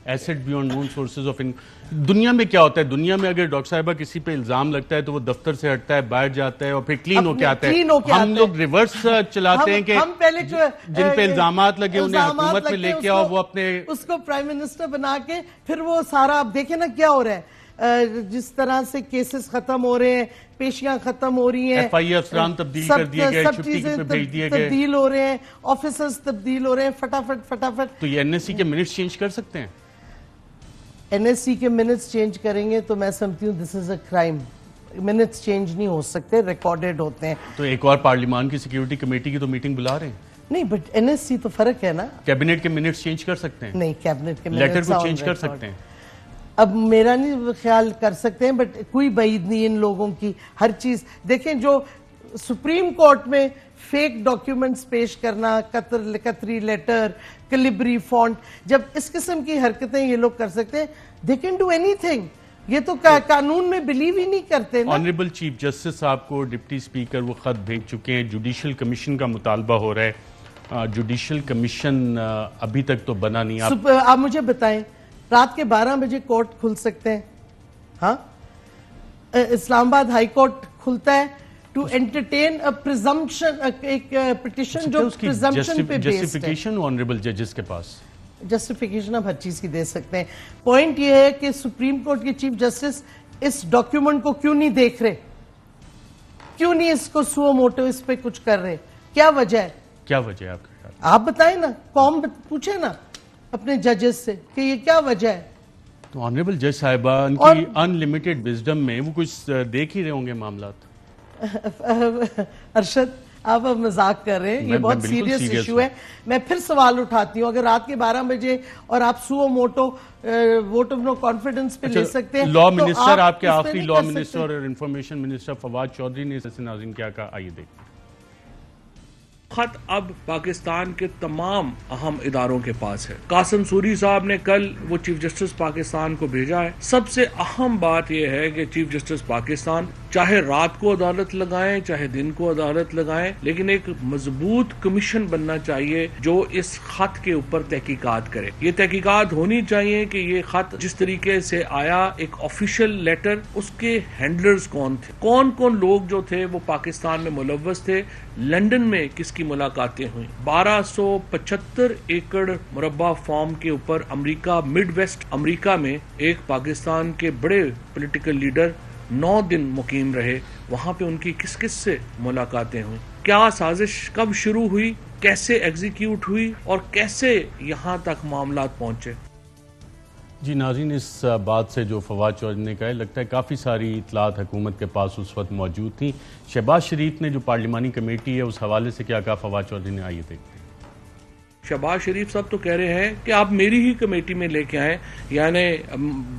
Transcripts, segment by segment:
Asset beyond known sources of دنیا میں کیا ہوتا ہے؟ دنیا میں اگر ڈاکٹر صاحبہ کسی پہ الزام لگتا ہے تو وہ دفتر سے ہٹتا ہے، باہر جاتا ہے اور پھر کلین ہو کے آتا ہے. ہم لوگ ریورس چلاتے ہیں کہ جن پہ الزامات لگے انہیں حکومت میں لے کے آؤ، وہ اپنے اس کو پرائم منسٹر بنا کے پھر وہ سارا. اب دیکھیں نا کیا ہو رہا ہے، جس طرح سے کیسز ختم ہو رہے ہیں، پیشیاں ختم ہو رہی ہیں، ایف آئی افسران تبدیل کر دیے گئے، چھٹی پہ بھیج دیے گئے، تبدیل ہو رہے ہیں، آفیسرز تبدیل ہو رہے ہیں فٹافٹ. تو یہ این ایس سی کے منٹس چینج کر سکتے ہیں؟ این ایس سی کے منٹس چینج کریں گے تو میں سمجھتی ہوں دس از اے کرائم. منٹس چینج نہیں ہو سکتے، ریکارڈڈ ہوتے ہیں. تو ایک اور پارلیمان کی سیکیورٹی کمیٹی کی تو میٹنگ بلا رہے ہیں. نہیں بٹ این ایس سی تو فرق ہے نا. کیبنٹ کے منٹس چینج کر سکتے ہیں؟ نہیں، کیبنٹ کے لیٹر کو چینج کر سکتے ہیں؟ اب میرا نہیں خیال کر سکتے ہیں، بٹ کوئی بعید نہیں ان لوگوں کی. ہر چیز دیکھیں، جو سپریم کورٹ میں فیک ڈاکیومنٹس پیش کرنا، قطری لیٹر، کلبری فونٹ، جب اس قسم کی حرکتیں یہ لوگ کر سکتے ہیں، they can do anything. یہ تو قانون میں بلیو ہی نہیں کرتے نا. آنریبل چیف جسٹس صاحب کو ڈپٹی سپیکر وہ خط بھیج چکے ہیں، جوڈیشل کمیشن کا مطالبہ ہو رہا ہے. جوڈیشل کمیشن ابھی تک تو بنا نہیں. آپ مجھے بتائیں، رات کے 12 بجے کورٹ کھل سکتے ہیں؟ ہاں، اسلام آباد ہائی کورٹ کھلتا ہے ٹو انٹرٹین ایک پٹیشن جو پریزمپشن پہ بیسڈ ہے. جسٹیفیکیشن آنریبل ججز کے پاس جسٹیفیکیشن آپ ہر چیز کی دے سکتے ہیں. پوائنٹ یہ ہے کہ سپریم کورٹ کے چیف جسٹس اس ڈاکیومنٹ کو کیوں نہیں دیکھ رہے، کیوں نہیں اس کو سو موٹو اس پہ کچھ کر رہے؟ کیا وجہ ہے؟ کیا وجہ ہے آپ کا؟ آپ بتائیں نا، قوم پوچھے نا اپنے ججز سے کہ یہ کیا وجہ ہے. تو آنریبل جج صاحبہ ان کی ان لمیٹڈ وزڈم میں وہ کچھ دیکھ ہی رہے ہوں گے معاملات. ارشد، آپ اب مذاق کر رہے ہیں، یہ بہت سیریس ایشو ہے. میں پھر سوال اٹھاتی ہوں، اگر رات کے 12 بجے اور آپ suo motu vote of no confidence پہ لے سکتے ہیں. لا منسٹر، آپ کے آخری لا منسٹر اور انفارمیشن منسٹر فواد چودھری نے اس سے ناظرین کیا کہا، آئیے دیکھیں. خط اب پاکستان کے تمام اہم اداروں کے پاس ہے. قاسم سوری صاحب نے کل وہ چیف جسٹس پاکستان کو بھیجا ہے. سب سے اہم بات یہ ہے کہ چیف جسٹس پاکستان چاہے رات کو عدالت لگائیں چاہے دن کو عدالت لگائیں، لیکن ایک مضبوط کمیشن بننا چاہیے جو اس خط کے اوپر تحقیقات کرے. یہ تحقیقات ہونی چاہیے کہ یہ خط جس طریقے سے آیا، ایک آفیشیل لیٹر، اس کے ہینڈلرز کون تھے، کون کون لوگ جو تھے وہ پاکستان میں ملوث تھے، لندن میں کس کی ملاقاتیں ہوئیں. 1275 ایکڑ مربع فارم کے اوپر امریکہ، مڈ ویسٹ امریکہ میں ایک پاکستان کے بڑے پولیٹیکل لیڈر 9 دن مقیم رہے. وہاں پہ ان کی کس کس سے ملاقاتیں ہوئیں، کیا سازش کب شروع ہوئی، کیسے ایگزیکیوٹ ہوئی اور کیسے یہاں تک معاملات پہنچے. جی ناظرین، اس بات سے جو فواد چودھری نے کہا ہے، لگتا ہے کافی ساری اطلاعات حکومت کے پاس اس وقت موجود تھیں. شہباز شریف نے جو پارلیمانی کمیٹی ہے اس حوالے سے کیا کہا فواد چودھری نے، آئیے دیکھتے ہیں. شہباز شریف صاحب تو کہہ رہے ہیں کہ آپ میری ہی کمیٹی میں لے کے آئیں، یعنی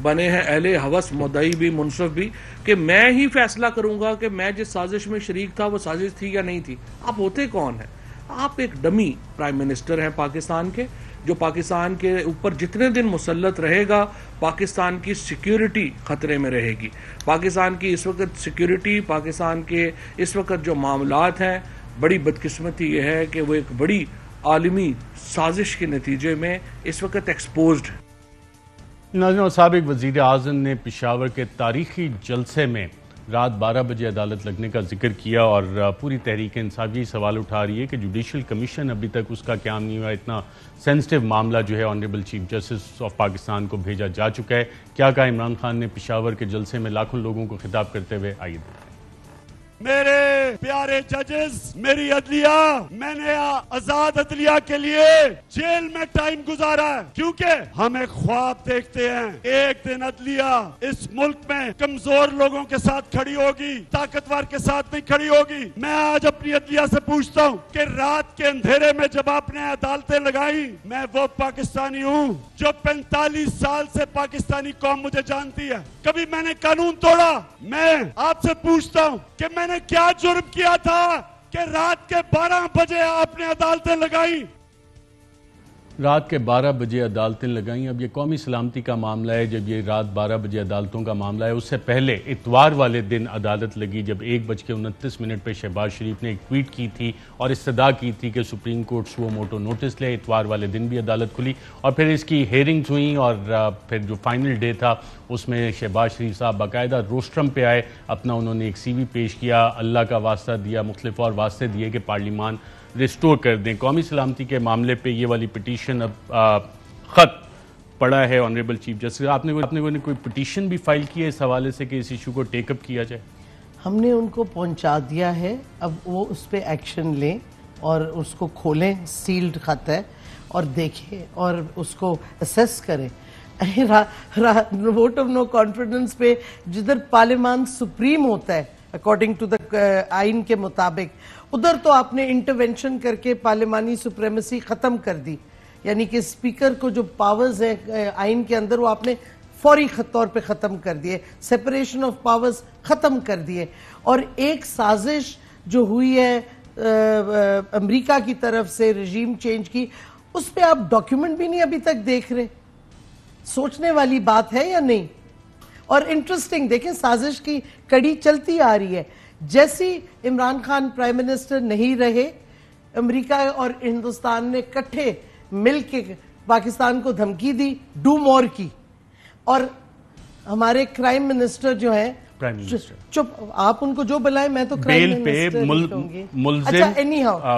بنے ہیں اہل ہوس، مدعی بھی منصف بھی، کہ میں ہی فیصلہ کروں گا کہ میں جس سازش میں شریک تھا وہ سازش تھی یا نہیں تھی. آپ ہوتے کون ہیں؟ آپ ایک ڈمی پرائم منسٹر ہیں پاکستان کے، جو پاکستان کے اوپر جتنے دن مسلط رہے گا پاکستان کی سیکیورٹی خطرے میں رہے گی. پاکستان کی اس وقت سیکیورٹی، پاکستان کے اس وقت جو معاملات ہیں، بڑی بدقسمتی یہ ہے کہ وہ ایک بڑی عالمی سازش کے نتیجے میں اس وقت ایکسپوزڈ ہے. ناظرین، سابق وزیر اعظم نے پشاور کے تاریخی جلسے میں رات 12 بجے عدالت لگنے کا ذکر کیا اور پوری تحریک انصاف یہ سوال اٹھا رہی ہے کہ جوڈیشل کمیشن ابھی تک اس کا قیام نہیں ہوا. اتنا سینسٹیو معاملہ جو ہے honourable chief justice of Pakistan کو بھیجا جا چکا ہے. کیا کہا عمران خان نے پشاور کے جلسے میں لاکھوں لوگوں کو خطاب کرتے ہوئے، آئیے دیکھیں. میرے پیارے ججز، میری عدلیہ، میں نے آزاد عدلیہ کے لیے جیل میں ٹائم گزارا ہے، کیونکہ ہم ایک خواب دیکھتے ہیں ایک دن عدلیہ اس ملک میں کمزور لوگوں کے ساتھ کھڑی ہوگی، طاقتور کے ساتھ نہیں کھڑی ہوگی. میں آج اپنی عدلیہ سے پوچھتا ہوں کہ رات کے اندھیرے میں جب آپ نے عدالتیں لگائی، میں وہ پاکستانی ہوں جو 45 سال سے پاکستانی قوم مجھے جانتی ہے. کبھی میں نے قانون توڑا؟ میں آپ سے پوچھتا ہوں کہ میں نے کیا جرم کیا تھا کہ رات کے 12 بجے آپ نے عدالتیں لگائی؟ رات کے 12 بجے عدالتیں لگائیں. اب یہ قومی سلامتی کا معاملہ ہے. جب یہ رات 12 بجے عدالتوں کا معاملہ ہے، اس سے پہلے اتوار والے دن عدالت لگی جب 1:29 پہ شہباز شریف نے ایک ٹویٹ کی تھی اور استدعا کی تھی کہ supreme court suo motu notice لے. اتوار والے دن بھی عدالت کھلی اور پھر اس کی ہیئرنگز ہوئیں اور پھر جو فائنل ڈے تھا اس میں شہباز شریف صاحب باقاعدہ روسٹرم پہ آئے. اپنا انہوں نے ایک سی وی پیش کیا، اللہ کا واسطہ دیا، مختلف اور واسطے دیے کہ پارلیمان ریسٹور کر دیں. قومی سلامتی کے معاملے پہ یہ والی پٹیشن اب خط پڑا ہے آنریبل چیف جسٹس. آپ نے کوئی پٹیشن بھی فائل کی ہے اس حوالے سے کہ اس ایشو کو ٹیک اپ کیا جائے؟ ہم نے ان کو پہنچا دیا ہے، اب وہ اس پہ ایکشن لیں اور اس کو کھولیں. سیلڈ خط ہے اور دیکھیں اور اس کو اسیس کریں. ووٹ آف نو کانفیڈنس پہ جدھر پارلیمان سپریم ہوتا ہے اکارڈنگ ٹو دا آئین کے مطابق، ادھر تو آپ نے انٹرونشن کر کے پارلیمانی سپریمیسی ختم کر دی. یعنی کہ اسپیکر کو جو پاورز ہیں آئین کے اندر وہ آپ نے فوری طور پہ ختم کر دیے. سیپریشن آف پاورز ختم کر دیے. اور ایک سازش جو ہوئی ہے امریکہ کی طرف سے رژیم چینج کی، اس پہ آپ ڈاکیومنٹ بھی نہیں ابھی تک دیکھ رہے. سوچنے والی بات ہے یا نہیں؟ اور انٹرسٹنگ دیکھیں، سازش کی کڑی چلتی آ رہی ہے. جیسی عمران خان پرائم منسٹر نہیں رہے، امریکہ اور ہندوستان نے کٹھے مل کے پاکستان کو دھمکی دی ڈو مور کی. اور ہمارے کرائم منسٹر جو ہیں، چپ آپ ان کو جو بلائیں، میں تو کرائم منسٹر ہی کہوں گی. ملزم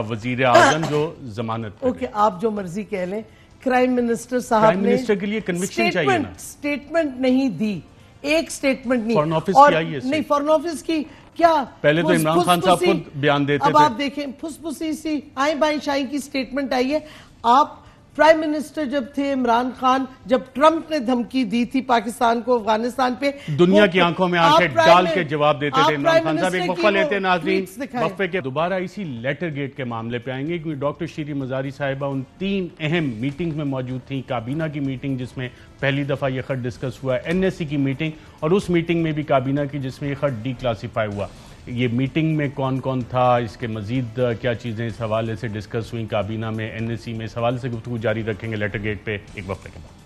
وزیر اعظم جو ضمانت پہ اوکے، آپ جو مرضی کہہ لیں. کرائم منسٹر صاحب نے کے لیے کنوکشن چاہیے نا، سٹیٹمنٹ نہیں دی. ایک سٹیٹمنٹ نہیں. فارن آفس کی آئی ہے نہیں، فارن آفس کی کیا، پہلے تو عمران خان صاحب خود بیان دیتے تھے. اب آپ دیکھیں پھس پھسی سی آئیں بائیں شائیں کی سٹیٹمنٹ آئی ہے. آپ پرائم منسٹر جب تھے عمران خان، جب ٹرمپ نے دھمکی دی تھی پاکستان کو افغانستان پہ، دنیا کی آنکھوں میں آنکھیں ڈال کے جواب دیتے تھے. عمران خان صاحب ایک وقفہ لیتے ہیں ناظرین، وقفے کے دوبارہ اسی لیٹر گیٹ کے معاملے پہ آئیں گے کیونکہ ڈاکٹر شیری مزاری صاحبہ ان 3 اہم میٹنگ میں موجود تھیں. کابینہ کی میٹنگ جس میں پہلی دفعہ یہ خط ڈسکس ہوا، NSC کی میٹنگ اور اس میٹنگ میں بھی کابینہ کی جس میں یہ خط ڈی کلاسیفائی ہوا. یہ میٹنگ میں کون کون تھا، اس کے مزید کیا چیزیں اس حوالے سے ڈسکس ہوئیں کابینہ میں، NSC میں، اس حوالے سے گفتگو جاری رکھیں گے لیٹر گیٹ پہ ایک وقفے کے بعد.